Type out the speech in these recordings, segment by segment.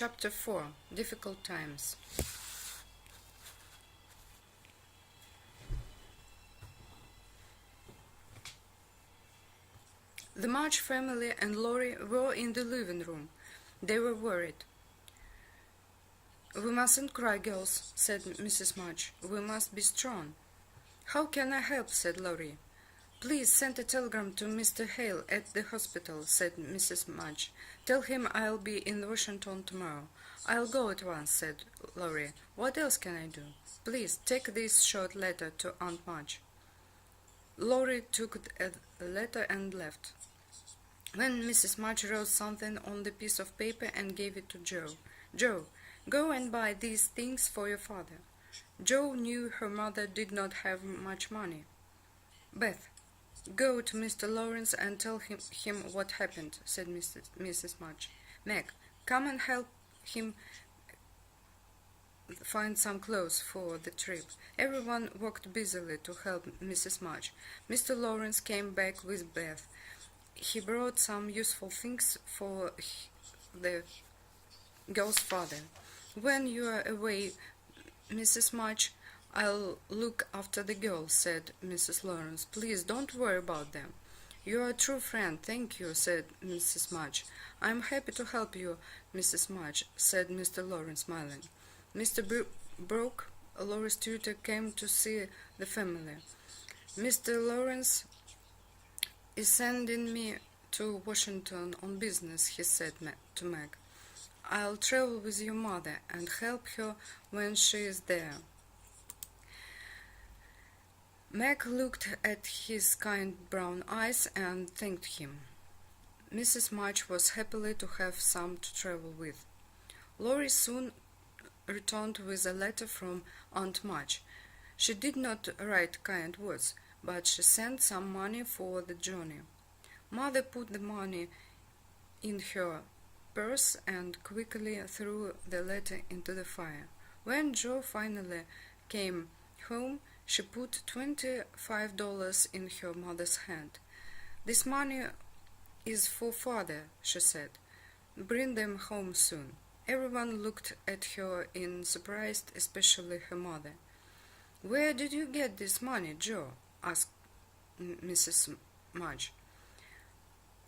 Chapter 4. Difficult Times. The March family and Laurie were in the living room. They were worried. "We mustn't cry, girls," said Mrs. March. "We must be strong." "How can I help?" said Laurie. "Please send a telegram to Mr. Hale at the hospital," said Mrs. March. "Tell him I'll be in Washington tomorrow." "I'll go at once," said Laurie. "What else can I do?" "Please take this short letter to Aunt March." Laurie took a letter and left. Then Mrs. March wrote something on the piece of paper and gave it to Joe. "Joe, go and buy these things for your father." Joe knew her mother did not have much money. "Beth, go to Mr. Lawrence and tell him what happened," said Mrs. March. "Meg, come and help him find some clothes for the trip." Everyone worked busily to help Mrs. March. Mr. Lawrence came back with Beth. He brought some useful things for the girl's father. "When you are away, Mrs. March, I'll look after the girls," said Mrs. Lawrence. "Please don't worry about them." "You are a true friend, thank you," said Mrs. March. "I'm happy to help you, Mrs. March," said Mr. Lawrence, smiling. Mr. Brooke, Laurie's tutor, came to see the family. "Mr. Lawrence is sending me to Washington on business," he said to Meg. "I'll travel with your mother and help her when she is there." Meg looked at his kind brown eyes and thanked him. Mrs. March was happy to have some to travel with. Laurie soon returned with a letter from Aunt March. She did not write kind words, but she sent some money for the journey. Mother put the money in her purse and quickly threw the letter into the fire. When Joe finally came home, she put $25 in her mother's hand. "This money is for father," she said. "Bring them home soon." Everyone looked at her in surprise, especially her mother. "Where did you get this money, Joe?" asked Mrs. March.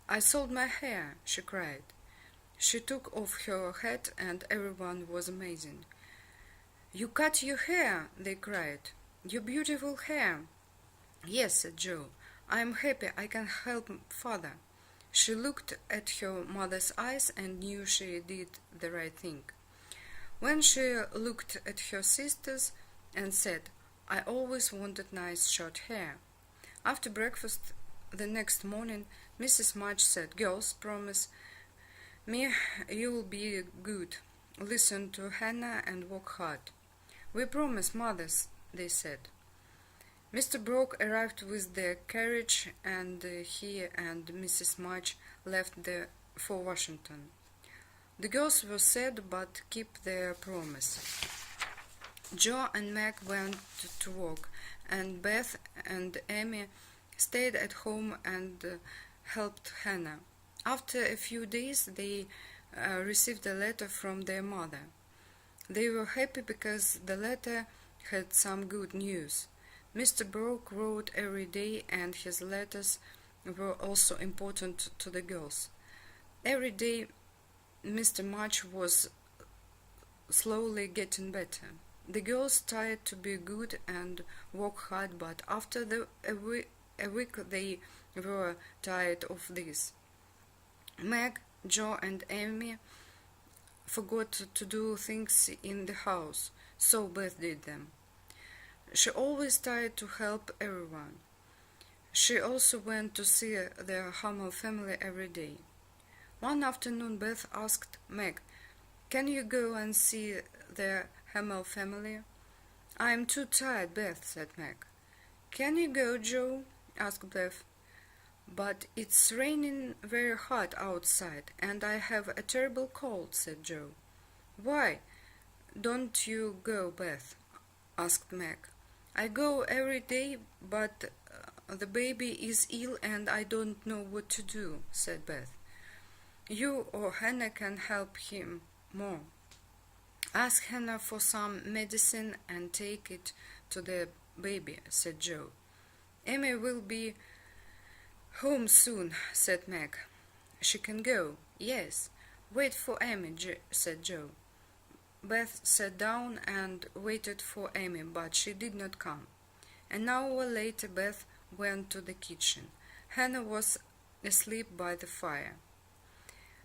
"I sold my hair," she cried. She took off her hat and everyone was amazed. "You cut your hair!" they cried. "Your beautiful hair!" "Yes," said Joe. "I'm happy I can help father." She looked at her mother's eyes and knew she did the right thing. When she looked at her sisters and said, "I always wanted nice short hair." After breakfast the next morning, Mrs. March said, "Girls, promise me you'll be good. Listen to Hannah and work hard." "We promise, mothers," they said. Mr. Brooke arrived with the carriage and he and Mrs. March left for Washington. The girls were sad but kept their promise. Joe and Meg went to work, and Beth and Amy stayed at home and helped Hannah. After a few days, they received a letter from their mother. They were happy because the letter had some good news. Mr. Brooke wrote every day, and his letters were also important to the girls. Every day, Mr. March was slowly getting better. The girls tried to be good and work hard, but after a week they were tired of this. Meg, Joe, and Amy forgot to do things in the house, so Beth did them. She always tried to help everyone. She also went to see the Hamel family every day. One afternoon, Beth asked Meg, "Can you go and see the Hamel family?" "I'm too tired, Beth," said Meg. "Can you go, Joe?" asked Beth. "But it's raining very hard outside, and I have a terrible cold," said Joe. "Why don't you go, Beth?" asked Meg. "I go every day, but the baby is ill and I don't know what to do," said Beth. "You or Hannah can help him more. Ask Hannah for some medicine and take it to the baby, said Joe. Amy will be home soon, said Meg. She can go. Yes. Wait for Amy, said Joe. Beth sat down and waited for Amy, but she did not come. An hour later, Beth went to the kitchen. Hannah was asleep by the fire.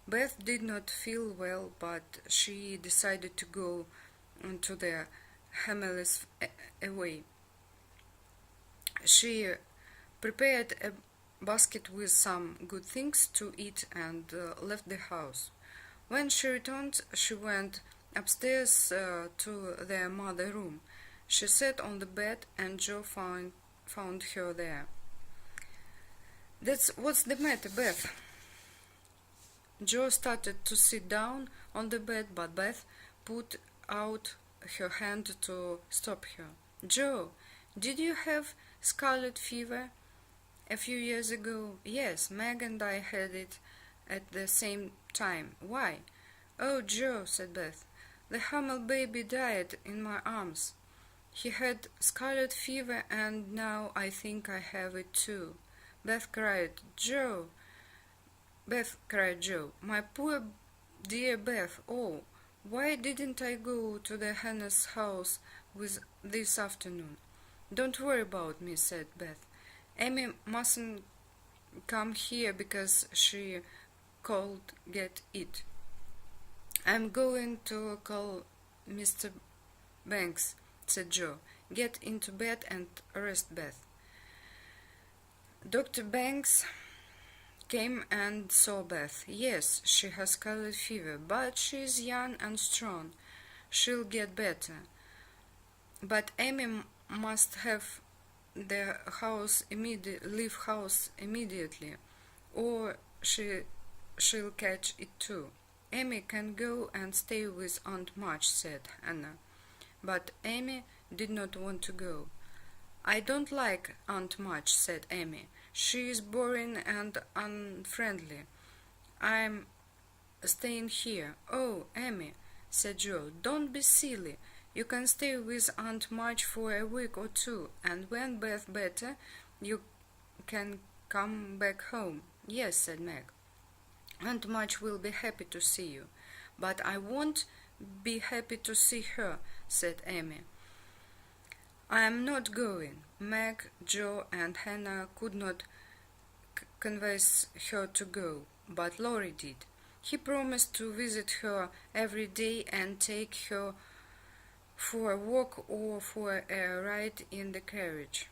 Beth did not feel well, but she decided to go to the Hammerless away. She prepared a basket with some good things to eat and left the house. When she returned, she went upstairs to their mother room. She sat on the bed and Joe found her there. What's the matter, Beth? Joe started to sit down on the bed, but Beth put out her hand to stop her. Joe, did you have scarlet fever a few years ago? Yes, Meg and I had it at the same time. Why? Oh, Joe, said Beth, the Hummel baby died in my arms. He had scarlet fever and now I think I have it too. Beth cried, Joe, my poor dear Beth, oh, why didn't I go to the Hannah's house this afternoon? Don't worry about me, said Beth. Amy mustn't come here because she could get it. I'm going to call Mr. Banks, said Joe. Get into bed and rest, Beth. Dr. Banks came and saw Beth. Yes, she has scarlet fever, but she is young and strong. She'll get better. But Amy must have the leave house immediately, or she'll catch it too. Amy can go and stay with Aunt Madge, said Hannah. But Amy did not want to go. I don't like Aunt Madge, said Amy. She is boring and unfriendly. I'm staying here. Oh, Amy, said Joe, don't be silly. You can stay with Aunt Madge for a week or two, and when Beth's better, you can come back home. Yes, said Meg. Aunt Madge will be happy to see you. But I won't be happy to see her, said Amy. I am not going. Meg, Joe, and Hannah could not convince her to go, but Laurie did. He promised to visit her every day and take her for a walk or for a ride in the carriage.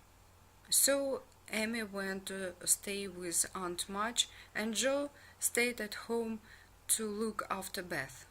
So Amy went to stay with Aunt Madge, and Joe stayed at home to look after Beth.